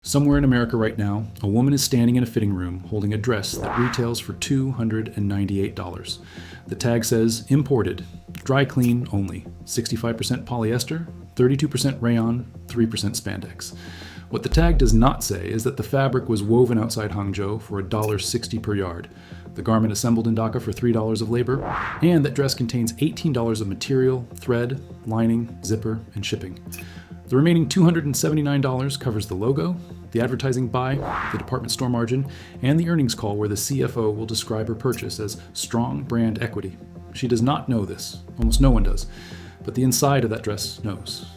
Somewhere in America right now, a woman is standing in a fitting room holding a dress that retails for $298. The tag says imported, dry clean only, 65% polyester, 32% rayon, 3% spandex. What the tag does not say is that the fabric was woven outside Hangzhou for $1.60 per yard, the garment assembled in Dhaka for $3 of labor, and that dress contains $18 of material, thread, lining, zipper, and shipping. The remaining $279 covers the logo, the advertising buy, the department store margin, and the earnings call where the CFO will describe her purchase as strong brand equity. She does not know this. Almost no one does. But the inside of that dress knows.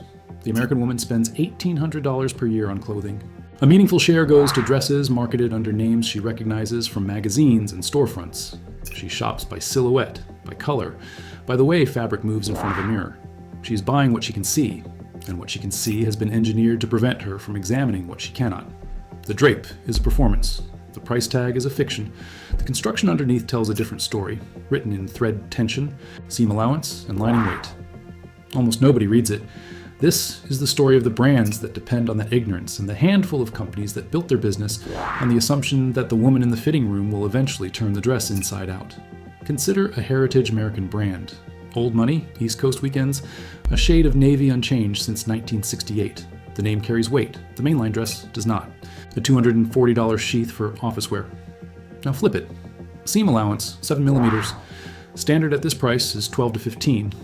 The American woman spends $1,800 per year on clothing. A meaningful share goes to dresses marketed under names she recognizes from magazines and storefronts. She shops by silhouette, by color, by the way fabric moves in front of a mirror. She's buying what she can see, and what she can see has been engineered to prevent her from examining what she cannot. The drape is a performance. The price tag is a fiction. The construction underneath tells a different story, written in thread tension, seam allowance, and lining weight. Almost nobody reads it. This is the story of the brands that depend on that ignorance and the handful of companies that built their business on the assumption that the woman in the fitting room will eventually turn the dress inside out. Consider a heritage American brand. Old money, East Coast weekends, a shade of navy unchanged since 1968. The name carries weight. The mainline dress does not. A $240 sheath for office wear. Now flip it. Seam allowance, 7mm. Standard at this price is 12 to 15.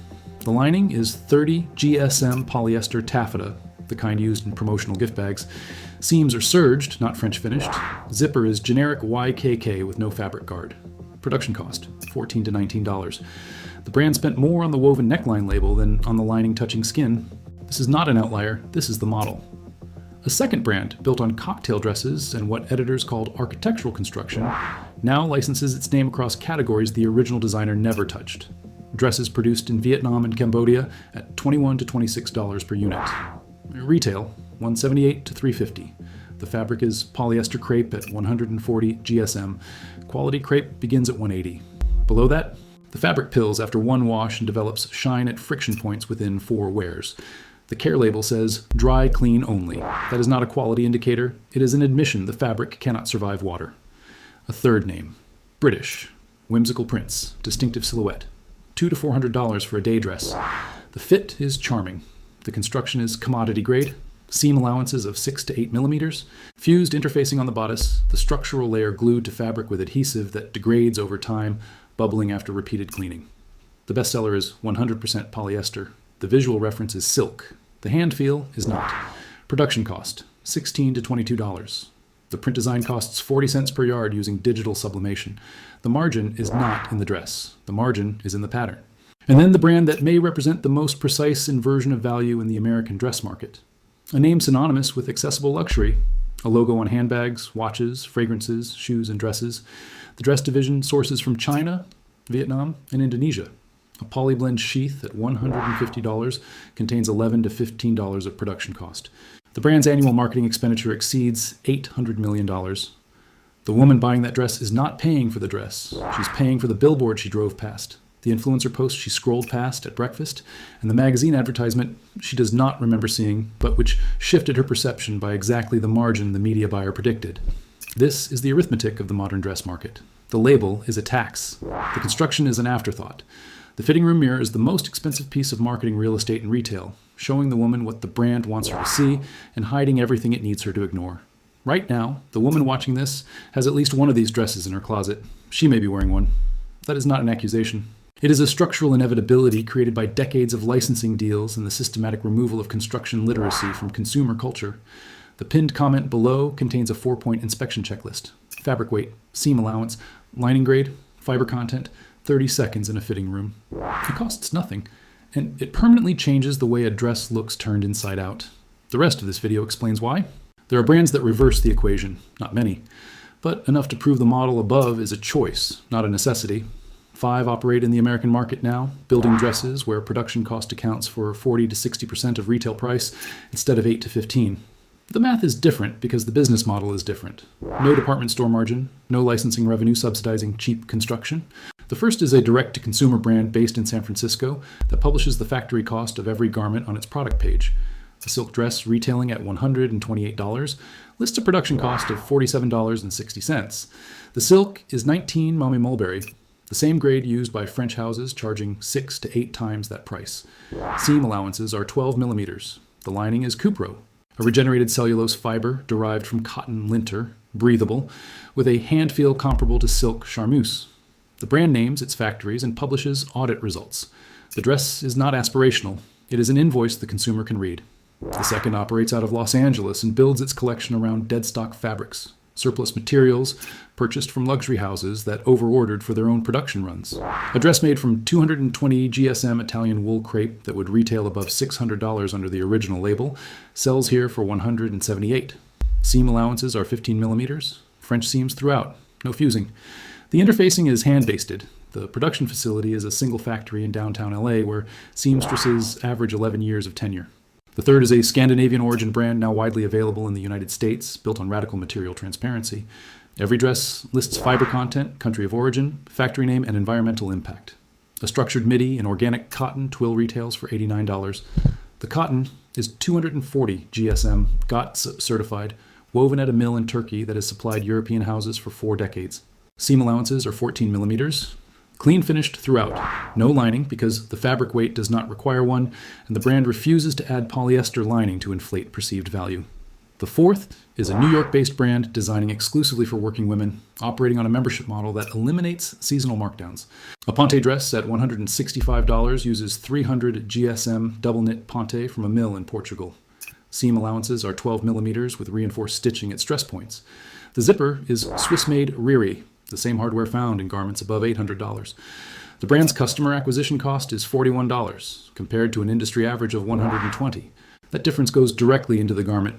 The lining is 30 GSM polyester taffeta, the kind used in promotional gift bags. Seams are serged, not French finished. Zipper is generic YKK with no fabric guard. Production cost, $14 to $19. The brand spent more on the woven neckline label than on the lining touching skin. This is not an outlier, this is the model. A second brand, built on cocktail dresses and what editors called architectural construction, now licenses its name across categories the original designer never touched. Dresses produced in Vietnam and Cambodia at $21 to $26 per unit. Retail, $178 to $350. The fabric is polyester crepe at 140 GSM. Quality crepe begins at 180. Below that, the fabric pills after one wash and develops shine at friction points within 4 wears. The care label says dry clean only. That is not a quality indicator. It is an admission the fabric cannot survive water. A third name, British, whimsical prints, distinctive silhouette. $200 to $400 for a day dress. The fit is charming. The construction is commodity grade. Seam allowances of 6 to 8mm. Fused interfacing on the bodice, the structural layer glued to fabric with adhesive that degrades over time, bubbling after repeated cleaning. The bestseller is 100% polyester. The visual reference is silk. The hand feel is not. Production cost, $16 to $22. The print design costs 40 cents per yard using digital sublimation. The margin is not in the dress. The margin is in the pattern. And then the brand that may represent the most precise inversion of value in the American dress market. A name synonymous with accessible luxury. A logo on handbags, watches, fragrances, shoes, and dresses. The dress division sources from China, Vietnam, and Indonesia. A polyblend sheath at $150 contains $11 to $15 of production cost. The brand's annual marketing expenditure exceeds $800 million. The woman buying that dress is not paying for the dress. She's paying for the billboard she drove past, the influencer post she scrolled past at breakfast, and the magazine advertisement she does not remember seeing, but which shifted her perception by exactly the margin the media buyer predicted. This is the arithmetic of the modern dress market. The label is a tax. The construction is an afterthought. The fitting room mirror is the most expensive piece of marketing real estate in retail, showing the woman what the brand wants her to see and hiding everything it needs her to ignore. Right now, the woman watching this has at least one of these dresses in her closet. She may be wearing one. That is not an accusation. It is a structural inevitability created by decades of licensing deals and the systematic removal of construction literacy from consumer culture. The pinned comment below contains a 4-point inspection checklist. Fabric weight, seam allowance, lining grade, fiber content, 30 seconds in a fitting room. It costs nothing, and it permanently changes the way a dress looks turned inside out. The rest of this video explains why. There are brands that reverse the equation, not many, but enough to prove the model above is a choice, not a necessity. 5 operate in the American market now, building dresses where production cost accounts for 40 to 60% of retail price instead of 8 to 15. The math is different because the business model is different. No department store margin, no licensing revenue subsidizing cheap construction. The first is a direct-to-consumer brand based in San Francisco that publishes the factory cost of every garment on its product page. A silk dress retailing at $128 lists a production cost of $47.60. The silk is 19 Mommy Mulberry, the same grade used by French houses charging 6 to 8 times that price. Seam allowances are 12 millimeters. The lining is cupro, a regenerated cellulose fiber derived from cotton linter, breathable, with a hand feel comparable to silk charmeuse. The brand names its factories and publishes audit results. The dress is not aspirational. It is an invoice the consumer can read. The second operates out of Los Angeles and builds its collection around dead stock fabrics, surplus materials purchased from luxury houses that overordered for their own production runs. A dress made from 220 GSM Italian wool crepe that would retail above $600 under the original label sells here for $178. Seam allowances are 15 millimeters, French seams throughout, no fusing. The interfacing is hand-basted. The production facility is a single factory in downtown LA where seamstresses average 11 years of tenure. The third is a Scandinavian origin brand now widely available in the United States, built on radical material transparency. Every dress lists fiber content, country of origin, factory name, and environmental impact. A structured midi in organic cotton twill retails for $89. The cotton is 240 GSM, GOTS certified, woven at a mill in Turkey that has supplied European houses for 4 decades. Seam allowances are 14 millimeters. Clean finished throughout. No lining because the fabric weight does not require one, and the brand refuses to add polyester lining to inflate perceived value. The fourth is a New York-based brand designing exclusively for working women, operating on a membership model that eliminates seasonal markdowns. A ponte dress at $165 uses 300 GSM double knit ponte from a mill in Portugal. Seam allowances are 12 millimeters with reinforced stitching at stress points. The zipper is Swiss-made Riri, the same hardware found in garments above $800. The brand's customer acquisition cost is $41, compared to an industry average of $120. That difference goes directly into the garment.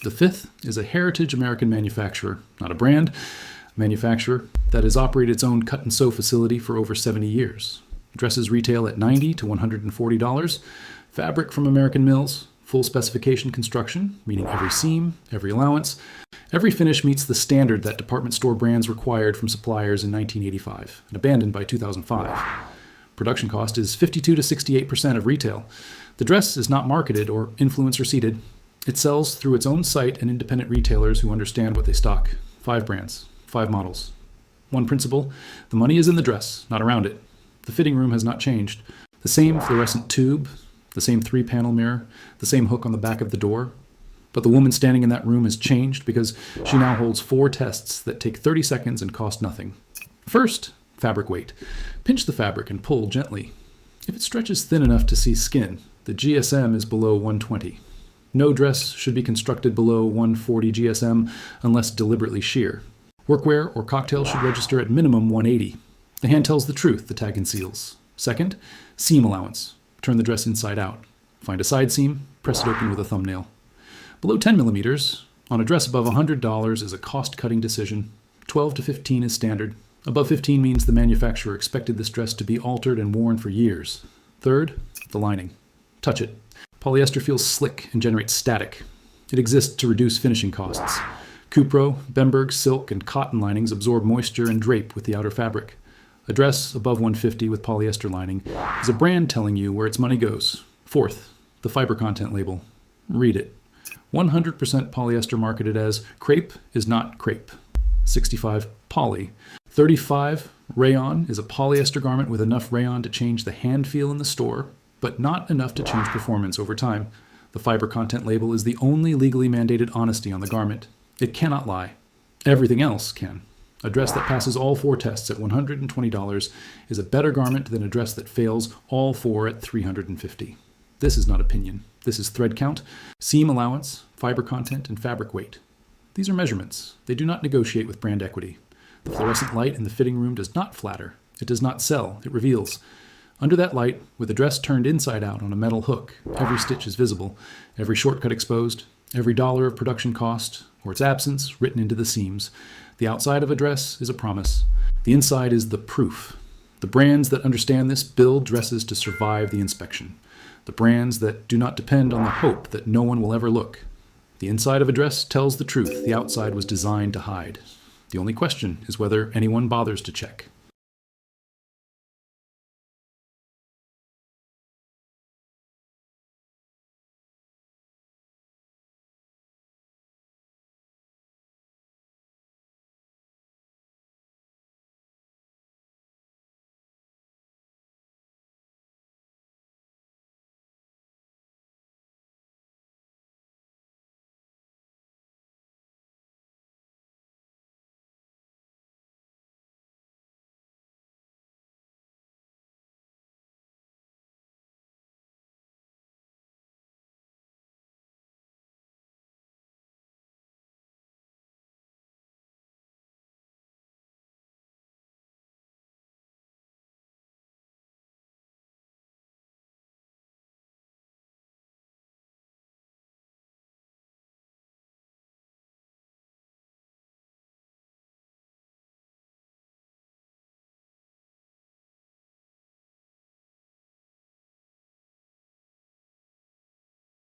The fifth is a heritage American manufacturer, not a brand, a manufacturer that has operated its own cut and sew facility for over 70 years. Dresses retail at $90 to $140. Fabric from American mills, full specification construction, meaning every seam, every allowance. Every finish meets the standard that department store brands required from suppliers in 1985 and abandoned by 2005. Production cost is 52 to 68% of retail. The dress is not marketed or influencer seeded. It sells through its own site and independent retailers who understand what they stock. 5 brands, 5 models. One principle: the money is in the dress, not around it. The fitting room has not changed. The same fluorescent tube, the same 3-panel mirror, the same hook on the back of the door. But the woman standing in that room has changed because she now holds 4 tests that take 30 seconds and cost nothing. First, fabric weight. Pinch the fabric and pull gently. If it stretches thin enough to see skin, the GSM is below 120. No dress should be constructed below 140 GSM unless deliberately sheer. Workwear or cocktail should register at minimum 180. The hand tells the truth, the tag conceals. Second, seam allowance. Turn the dress inside out. Find a side seam, press it open with a thumbnail. Below 10 millimeters, on a dress above $100 is a cost-cutting decision. 12 to 15 is standard. Above 15 means the manufacturer expected this dress to be altered and worn for years. Third, the lining. Touch it. Polyester feels slick and generates static. It exists to reduce finishing costs. Cupro, Bemberg, silk, and cotton linings absorb moisture and drape with the outer fabric. A dress above $150 with polyester lining is a brand telling you where its money goes. Fourth, the fiber content label. Read it. 100% polyester marketed as crepe is not crepe. 65 poly. 35 rayon is a polyester garment with enough rayon to change the hand feel in the store, but not enough to change performance over time. The fiber content label is the only legally mandated honesty on the garment. It cannot lie. Everything else can. A dress that passes all 4 tests at $120 is a better garment than a dress that fails all 4 at $350. This is not opinion. This is thread count, seam allowance, fiber content, and fabric weight. These are measurements. They do not negotiate with brand equity. The fluorescent light in the fitting room does not flatter. It does not sell. It reveals. Under that light, with the dress turned inside out on a metal hook, every stitch is visible, every shortcut exposed, every dollar of production cost, or its absence, written into the seams. The outside of a dress is a promise. The inside is the proof. The brands that understand this build dresses to survive the inspection. The brands that do not depend on the hope that no one will ever look. The inside of a dress tells the truth the outside was designed to hide. The only question is whether anyone bothers to check.